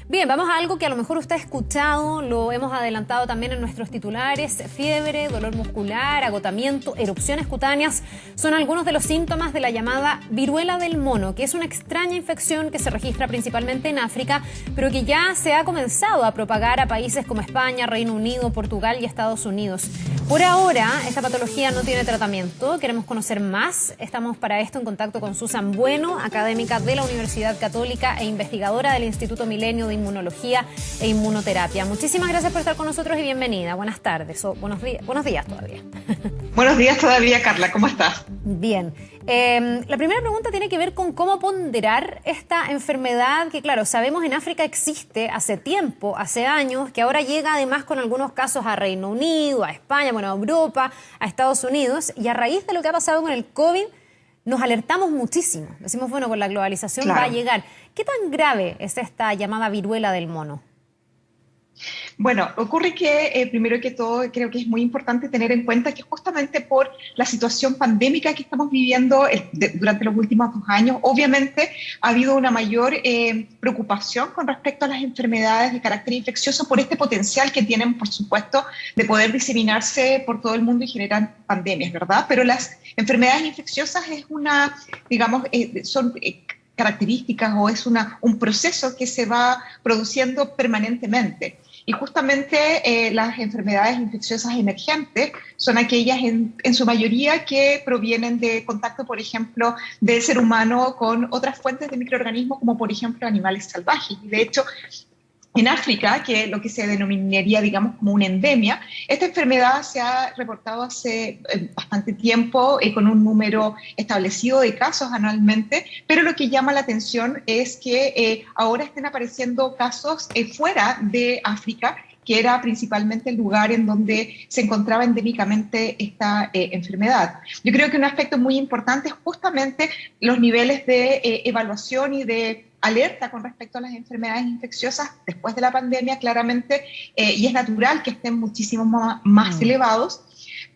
Bien, vamos a algo que a lo mejor usted ha escuchado, lo hemos adelantado también en nuestros titulares. Fiebre, dolor muscular, agotamiento, erupciones cutáneas son algunos de los síntomas de la llamada viruela del mono, que es una extraña infección que se registra principalmente en África, pero que ya se ha comenzado a propagar a países como España, Reino Unido, Portugal y Estados Unidos. Por ahora, esta patología no tiene tratamiento. Queremos conocer más. Estamos para esto en contacto con Susan Bueno, académica de la Universidad Católica e investigadora del Instituto Milenio de Inmunología e Inmunoterapia. Muchísimas gracias por estar con nosotros y bienvenida. Buenas tardes o buenos días todavía. Buenos días todavía, Carla. ¿Cómo estás? Bien. La primera pregunta tiene que ver con cómo ponderar esta enfermedad que, claro, sabemos en África existe hace tiempo, hace años, que ahora llega además con algunos casos a Reino Unido, a España, bueno, a Europa, a Estados Unidos, y a raíz de lo que ha pasado con el COVID, nos alertamos muchísimo. Decimos, bueno, con la globalización Claro. va a llegar. ¿Qué tan grave es esta llamada viruela del mono? Bueno, ocurre que primero que todo creo que es muy importante tener en cuenta que justamente por la situación pandémica que estamos viviendo durante los últimos 2 años, obviamente ha habido una mayor preocupación con respecto a las enfermedades de carácter infeccioso por este potencial que tienen, por supuesto, de poder diseminarse por todo el mundo y generar pandemias, ¿verdad? Pero las enfermedades infecciosas es una, digamos, son características o es un proceso que se va produciendo permanentemente. Y justamente las enfermedades infecciosas emergentes son aquellas en su mayoría que provienen de contacto, por ejemplo, del ser humano con otras fuentes de microorganismos, como por ejemplo animales salvajes. Y de hecho, en África, que es lo que se denominaría, digamos, como una endemia, esta enfermedad se ha reportado hace bastante tiempo con un número establecido de casos anualmente, pero lo que llama la atención es que ahora estén apareciendo casos fuera de África, que era principalmente el lugar en donde se encontraba endémicamente esta enfermedad. Yo creo que un aspecto muy importante es justamente los niveles de evaluación y de alerta con respecto a las enfermedades infecciosas después de la pandemia, claramente, y es natural que estén muchísimo más elevados,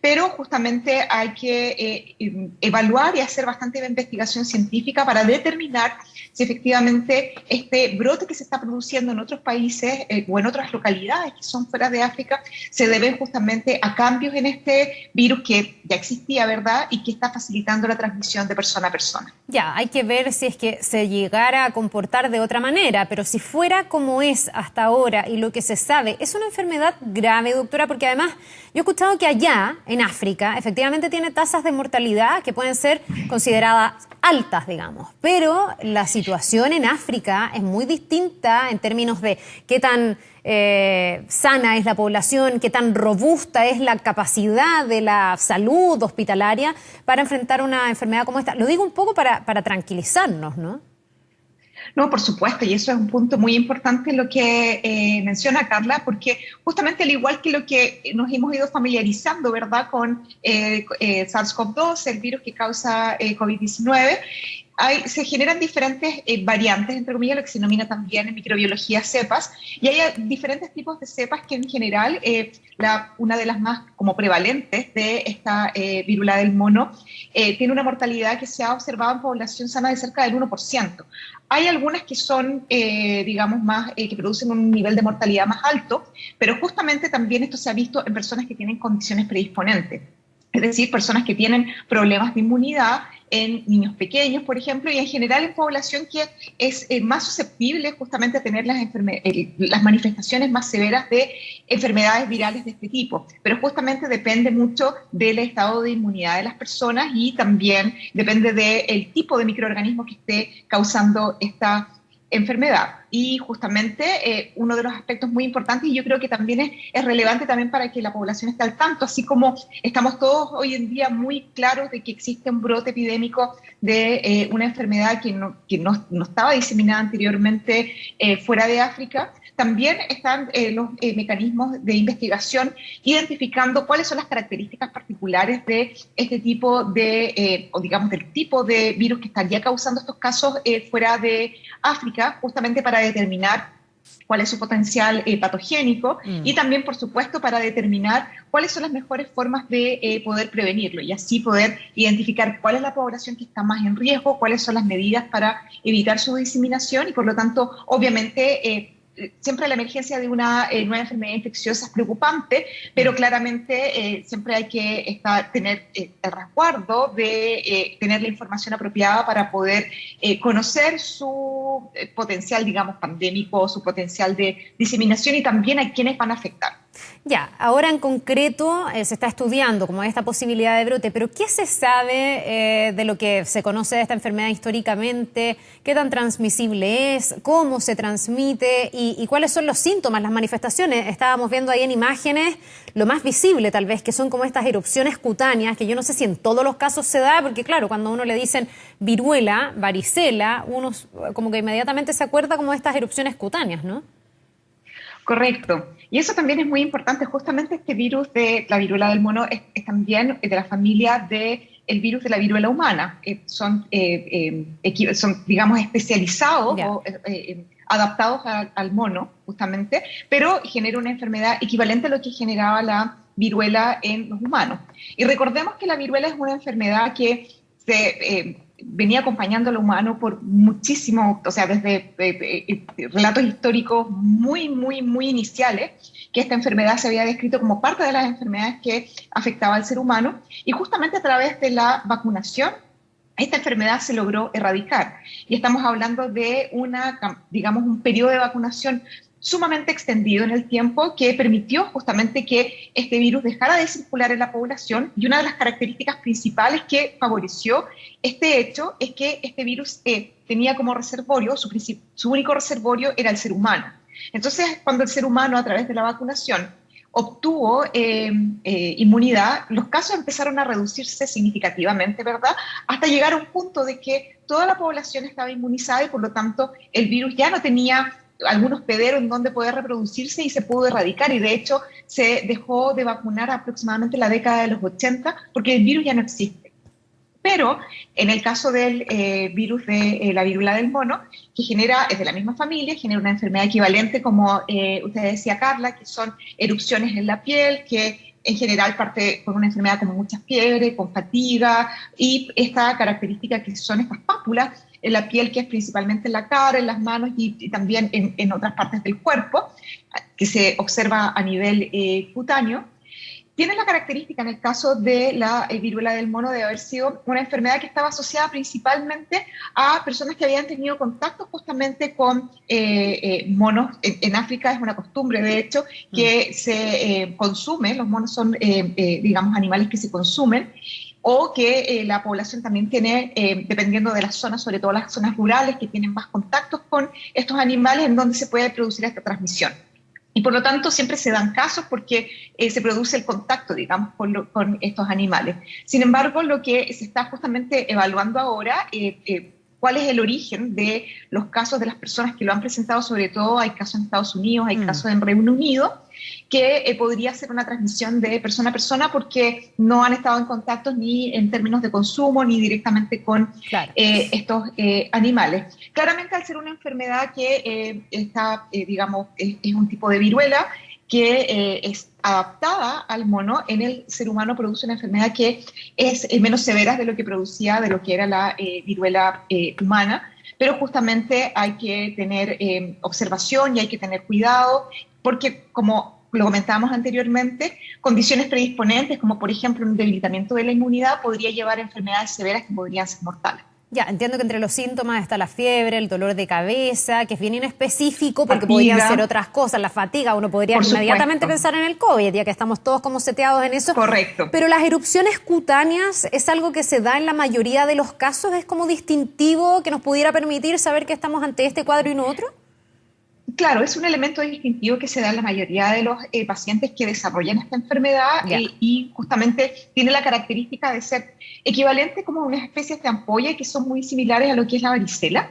pero justamente hay que evaluar y hacer bastante investigación científica para determinar si efectivamente este brote que se está produciendo en otros países o en otras localidades que son fuera de África se debe justamente a cambios en este virus que ya existía, ¿verdad? Y que está facilitando la transmisión de persona a persona. Ya, hay que ver si es que se llegara a comportar de otra manera, pero si fuera como es hasta ahora y lo que se sabe, ¿es una enfermedad grave, doctora? Porque además yo he escuchado que allá, en África, efectivamente tiene tasas de mortalidad que pueden ser consideradas altas, digamos, pero la situación en África es muy distinta en términos de qué tan sana es la población, qué tan robusta es la capacidad de la salud hospitalaria para enfrentar una enfermedad como esta. Lo digo un poco para tranquilizarnos, ¿no? No, por supuesto, y eso es un punto muy importante lo que menciona Carla, porque justamente al igual que lo que nos hemos ido familiarizando, ¿verdad?, con SARS-CoV-2, el virus que causa COVID-19, se generan diferentes variantes, entre comillas, lo que se denomina también en microbiología cepas, y hay diferentes tipos de cepas que en general, una de las más como prevalentes de esta viruela del mono, tiene una mortalidad que se ha observado en población sana de cerca del 1%. Hay algunas que son, digamos, más, que producen un nivel de mortalidad más alto, pero justamente también esto se ha visto en personas que tienen condiciones predisponentes. Es decir, personas que tienen problemas de inmunidad en niños pequeños, por ejemplo, y en general en población que es más susceptible justamente a tener las manifestaciones más severas de enfermedades virales de este tipo. Pero justamente depende mucho del estado de inmunidad de las personas y también depende del tipo de microorganismo que esté causando esta enfermedad. Y justamente uno de los aspectos muy importantes, y yo creo que también es relevante también para que la población esté al tanto, así como estamos todos hoy en día muy claros de que existe un brote epidémico de una enfermedad que no estaba diseminada anteriormente fuera de África, también están los mecanismos de investigación identificando cuáles son las características particulares de este tipo de, o digamos del tipo de virus que estaría causando estos casos fuera de África, justamente para determinar cuál es su potencial patogénico y también, por supuesto, para determinar cuáles son las mejores formas de poder prevenirlo y así poder identificar cuál es la población que está más en riesgo, cuáles son las medidas para evitar su diseminación y, por lo tanto, obviamente, siempre la emergencia de una nueva enfermedad infecciosa es preocupante, pero claramente siempre hay que tener el resguardo de tener la información apropiada para poder conocer su potencial, digamos, pandémico, su potencial de diseminación y también a quienes van a afectar. Ya, ahora en concreto se está estudiando como esta posibilidad de brote, pero ¿qué se sabe de lo que se conoce de esta enfermedad históricamente? ¿Qué tan transmisible es? ¿Cómo se transmite? ¿Y cuáles son los síntomas, las manifestaciones? Estábamos viendo ahí en imágenes lo más visible tal vez, que son como estas erupciones cutáneas, que yo no sé si en todos los casos se da, porque claro, cuando a uno le dicen viruela, varicela, uno como que inmediatamente se acuerda como de estas erupciones cutáneas, ¿no? Correcto. Y eso también es muy importante. Justamente este virus de la viruela del mono es también de la familia del virus de la viruela humana. Son, digamos, especializados o adaptados al mono, justamente, pero genera una enfermedad equivalente a lo que generaba la viruela en los humanos. Y recordemos que la viruela es una enfermedad que venía acompañando al humano por muchísimo, o sea, desde relatos históricos muy iniciales, que esta enfermedad se había descrito como parte de las enfermedades que afectaba al ser humano, y justamente a través de la vacunación, esta enfermedad se logró erradicar. Y estamos hablando de digamos, un periodo de vacunación sumamente extendido en el tiempo que permitió justamente que este virus dejara de circular en la población, y una de las características principales que favoreció este hecho es que este virus tenía como reservorio, su único reservorio era el ser humano. Entonces, cuando el ser humano a través de la vacunación obtuvo inmunidad, los casos empezaron a reducirse significativamente, ¿verdad? Hasta llegar a un punto de que toda la población estaba inmunizada y por lo tanto el virus ya no tenía algún hospedero en donde poder reproducirse y se pudo erradicar, y de hecho se dejó de vacunar aproximadamente en la década de los 80 porque el virus ya no existe. Pero en el caso del virus de la viruela del mono, que es de la misma familia, genera una enfermedad equivalente, como usted decía, Carla, que son erupciones en la piel, que en general parte con una enfermedad como mucha fiebre, con fatiga, y esta característica que son estas pápulas en la piel, que es principalmente en la cara, en las manos y también en otras partes del cuerpo, que se observa a nivel cutáneo. Tiene la característica en el caso de la viruela del mono de haber sido una enfermedad que estaba asociada principalmente a personas que habían tenido contacto justamente con monos. En África es una costumbre, de hecho, que se consume, los monos son, digamos, animales que se consumen, o que la población también tiene, dependiendo de las zonas, sobre todo las zonas rurales, que tienen más contactos con estos animales, en donde se puede producir esta transmisión. Y por lo tanto siempre se dan casos porque se produce el contacto, digamos, con estos animales. Sin embargo, lo que se está justamente evaluando ahora, cuál es el origen de los casos de las personas que lo han presentado, sobre todo hay casos en Estados Unidos, hay casos en Reino Unido, que podría ser una transmisión de persona a persona porque no han estado en contacto ni en términos de consumo ni directamente con estos animales. Claramente, al ser una enfermedad que está, digamos, es un tipo de viruela que es adaptada al mono, en el ser humano produce una enfermedad que es menos severa de lo que era la viruela humana, pero justamente hay que tener observación y hay que tener cuidado, porque como lo comentábamos anteriormente, condiciones predisponentes, como por ejemplo un debilitamiento de la inmunidad, podría llevar a enfermedades severas que podrían ser mortales. Ya, entiendo que entre los síntomas está la fiebre, el dolor de cabeza, que es bien inespecífico porque podrían ser otras cosas, la fatiga, uno podría inmediatamente pensar en el COVID, ya que estamos todos como seteados en eso. Correcto. Pero las erupciones cutáneas es algo que se da en la mayoría de los casos, es como distintivo que nos pudiera permitir saber que estamos ante este cuadro y no otro. Claro, es un elemento distintivo que se da en la mayoría de los pacientes que desarrollan esta enfermedad y justamente tiene la característica de ser equivalente como a unas especies de ampolla que son muy similares a lo que es la varicela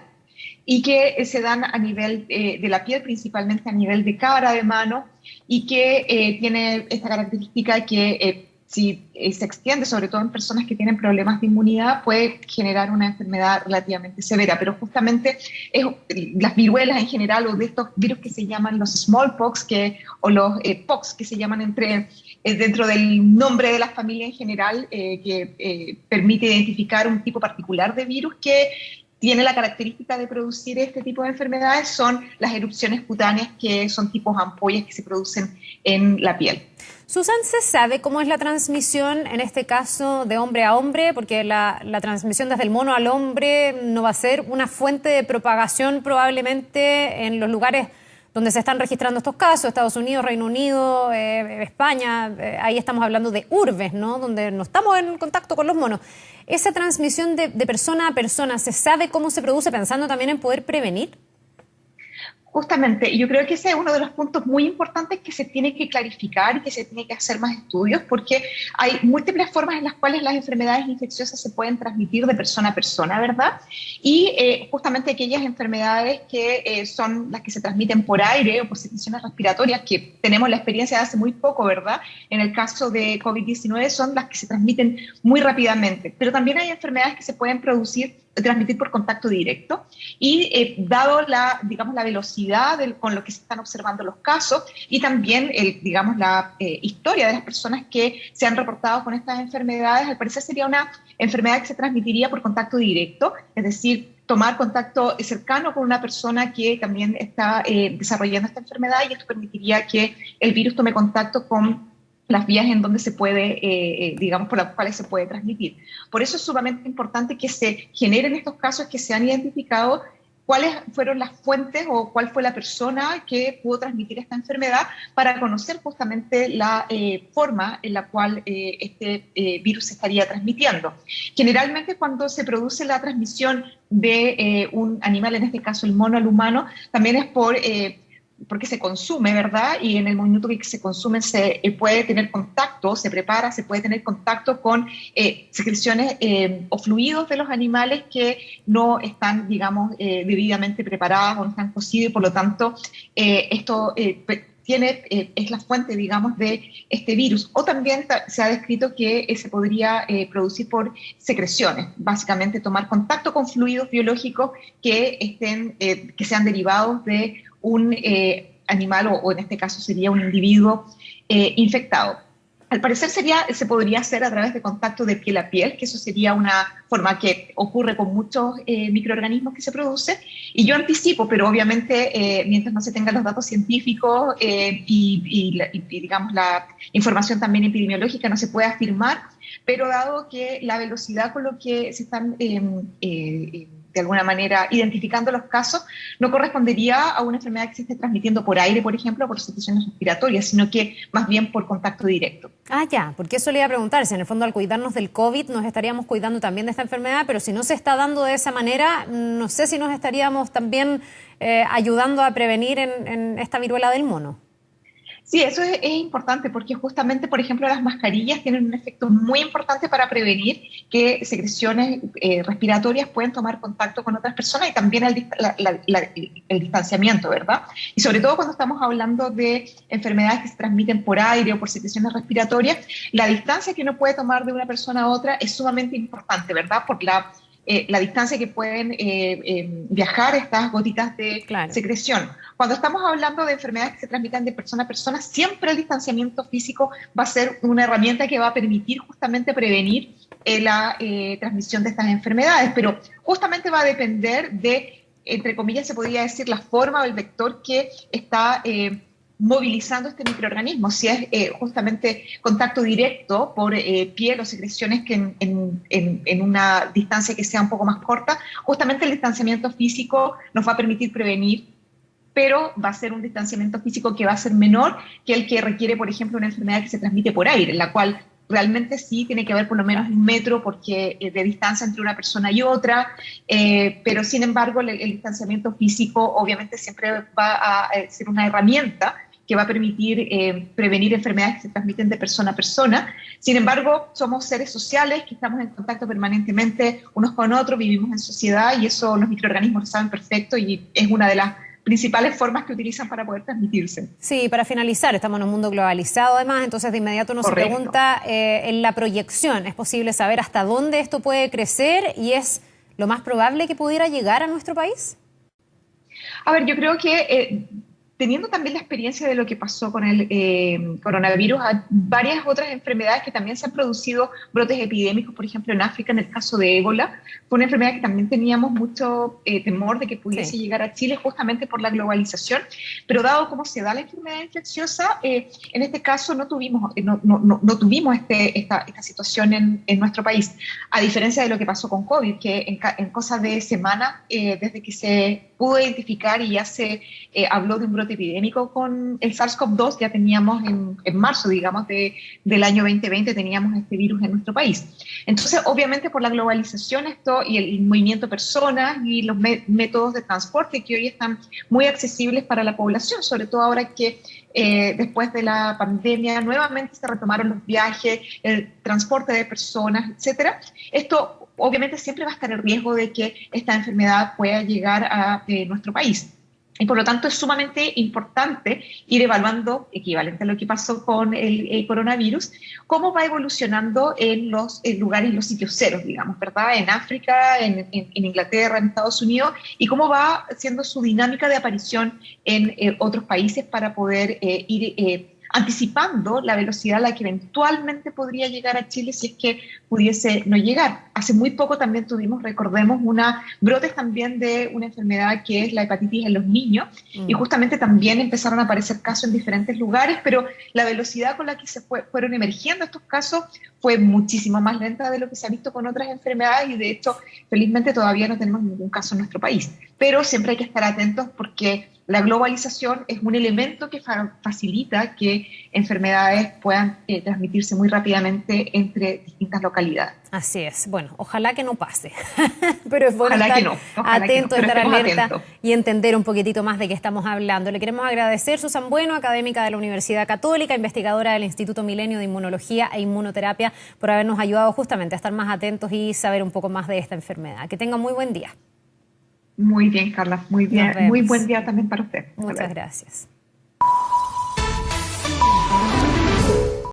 y que se dan a nivel de la piel, principalmente a nivel de cara, de mano, y que tiene esta característica que si se extiende, sobre todo en personas que tienen problemas de inmunidad, puede generar una enfermedad relativamente severa. Pero justamente las viruelas en general, o de estos virus que se llaman los smallpox, o los pox, que se llaman dentro del nombre de la familia en general, que permite identificar un tipo particular de virus que tiene la característica de producir este tipo de enfermedades son las erupciones cutáneas, que son tipos ampollas que se producen en la piel. Susan, ¿se sabe cómo es la transmisión en este caso de hombre a hombre? Porque la transmisión desde el mono al hombre no va a ser una fuente de propagación probablemente en los lugares donde se están registrando estos casos, Estados Unidos, Reino Unido, España, ahí estamos hablando de urbes, ¿no? Donde no estamos en contacto con los monos. Esa transmisión de persona a persona, ¿se sabe cómo se produce, pensando también en poder prevenir? Justamente, yo creo que ese es uno de los puntos muy importantes que se tiene que clarificar y que se tiene que hacer más estudios, porque hay múltiples formas en las cuales las enfermedades infecciosas se pueden transmitir de persona a persona, ¿verdad? Y justamente aquellas enfermedades que son las que se transmiten por aire o por secreciones respiratorias, que tenemos la experiencia de hace muy poco, ¿verdad? En el caso de COVID-19 son las que se transmiten muy rápidamente, pero también hay enfermedades que se pueden transmitir por contacto directo y dado la velocidad con lo que se están observando los casos y también la historia de las personas que se han reportado con estas enfermedades, al parecer sería una enfermedad que se transmitiría por contacto directo, es decir, tomar contacto cercano con una persona que también está desarrollando esta enfermedad, y esto permitiría que el virus tome contacto con las vías en donde se puede, por las cuales se puede transmitir. Por eso es sumamente importante que se generen estos casos, que se han identificado cuáles fueron las fuentes o cuál fue la persona que pudo transmitir esta enfermedad, para conocer justamente la forma en la cual este virus se estaría transmitiendo. Generalmente cuando se produce la transmisión de un animal, en este caso el mono al humano, también es porque se consume, ¿verdad? Y en el momento que se consume se puede tener contacto, se prepara, se puede tener contacto con secreciones o fluidos de los animales que no están, debidamente preparadas o no están cocidos, y por lo tanto esto es la fuente, de este virus. O también se ha descrito que se podría producir por secreciones, básicamente tomar contacto con fluidos biológicos que sean derivados de un animal o en este caso sería un individuo infectado. Al parecer se podría hacer a través de contacto de piel a piel, que eso sería una forma que ocurre con muchos microorganismos que se produce. Y yo anticipo, pero obviamente mientras no se tengan los datos científicos la información también epidemiológica, no se puede afirmar, pero dado que la velocidad con lo que se están de alguna manera identificando los casos, no correspondería a una enfermedad que se esté transmitiendo por aire, por ejemplo, o por secreciones respiratorias, sino que más bien por contacto directo. Ah, ya, porque eso le iba a preguntar, si en el fondo al cuidarnos del COVID nos estaríamos cuidando también de esta enfermedad, pero si no se está dando de esa manera, no sé si nos estaríamos también ayudando a prevenir en esta viruela del mono. Sí, eso es importante, porque justamente, por ejemplo, las mascarillas tienen un efecto muy importante para prevenir que secreciones respiratorias pueden tomar contacto con otras personas, y también el distanciamiento, ¿verdad? Y sobre todo cuando estamos hablando de enfermedades que se transmiten por aire o por secreciones respiratorias, la distancia que uno puede tomar de una persona a otra es sumamente importante, ¿verdad? Por la distancia que pueden viajar estas gotitas de secreción. Cuando estamos hablando de enfermedades que se transmiten de persona a persona, siempre el distanciamiento físico va a ser una herramienta que va a permitir justamente prevenir la transmisión de estas enfermedades, pero justamente va a depender de, entre comillas, se podría decir, la forma o el vector que está movilizando este microorganismo. Si es justamente contacto directo por piel o secreciones que en una distancia que sea un poco más corta, justamente el distanciamiento físico nos va a permitir prevenir, pero va a ser un distanciamiento físico que va a ser menor que el que requiere, por ejemplo, una enfermedad que se transmite por aire, en la cual realmente sí tiene que haber por lo menos 1 metro de distancia entre una persona y otra, pero sin embargo el distanciamiento físico obviamente siempre va a ser una herramienta que va a permitir prevenir enfermedades que se transmiten de persona a persona. Sin embargo, somos seres sociales que estamos en contacto permanentemente unos con otros, vivimos en sociedad, y eso los microorganismos lo saben perfecto, y es una de las principales formas que utilizan para poder transmitirse. Sí, para finalizar, estamos en un mundo globalizado además, entonces de inmediato uno Correcto. se pregunta, en la proyección, ¿es posible saber hasta dónde esto puede crecer y es lo más probable que pudiera llegar a nuestro país? A ver, yo creo que teniendo también la experiencia de lo que pasó con el coronavirus, hay varias otras enfermedades que también se han producido brotes epidémicos, por ejemplo, en África, en el caso de ébola, fue una enfermedad que también teníamos mucho temor de que pudiese llegar a Chile justamente por la globalización, pero dado cómo se da la enfermedad infecciosa, en este caso no tuvimos esta situación en nuestro país, a diferencia de lo que pasó con COVID, que en cosas de semanas, desde que se pudo identificar y ya se habló de un brote epidémico con el SARS-CoV-2, ya teníamos en marzo, digamos, del año 2020, teníamos este virus en nuestro país. Entonces, obviamente, por la globalización esto y el movimiento de personas y los métodos de transporte que hoy están muy accesibles para la población, sobre todo ahora que después de la pandemia nuevamente se retomaron los viajes, el transporte de personas, etcétera. Esto obviamente siempre va a estar el riesgo de que esta enfermedad pueda llegar a nuestro país. Y por lo tanto es sumamente importante ir evaluando, equivalente a lo que pasó con el coronavirus, cómo va evolucionando en los lugares, en los sitios ceros, digamos, ¿verdad? En África, en Inglaterra, en Estados Unidos, y cómo va siendo su dinámica de aparición en otros países para poder ir anticipando la velocidad a la que eventualmente podría llegar a Chile si es que pudiese no llegar. Hace muy poco también tuvimos, recordemos, brotes también de una enfermedad que es la hepatitis en los niños, y justamente también empezaron a aparecer casos en diferentes lugares, pero la velocidad con la que se fueron emergiendo estos casos fue muchísimo más lenta de lo que se ha visto con otras enfermedades, y de hecho, felizmente todavía no tenemos ningún caso en nuestro país. Pero siempre hay que estar atentos porque la globalización es un elemento que facilita que enfermedades puedan transmitirse muy rápidamente entre distintas localidades. Así es. Bueno, ojalá que no pase, pero es bueno ojalá estar atento, estar alerta y entender un poquitito más de qué estamos hablando. Le queremos agradecer, Susan Bueno, académica de la Universidad Católica, investigadora del Instituto Milenio de Inmunología e Inmunoterapia, por habernos ayudado justamente a estar más atentos y saber un poco más de esta enfermedad. Que tenga muy buen día. Muy bien, Carla, muy bien. Muy buen día también para usted. Muchas gracias.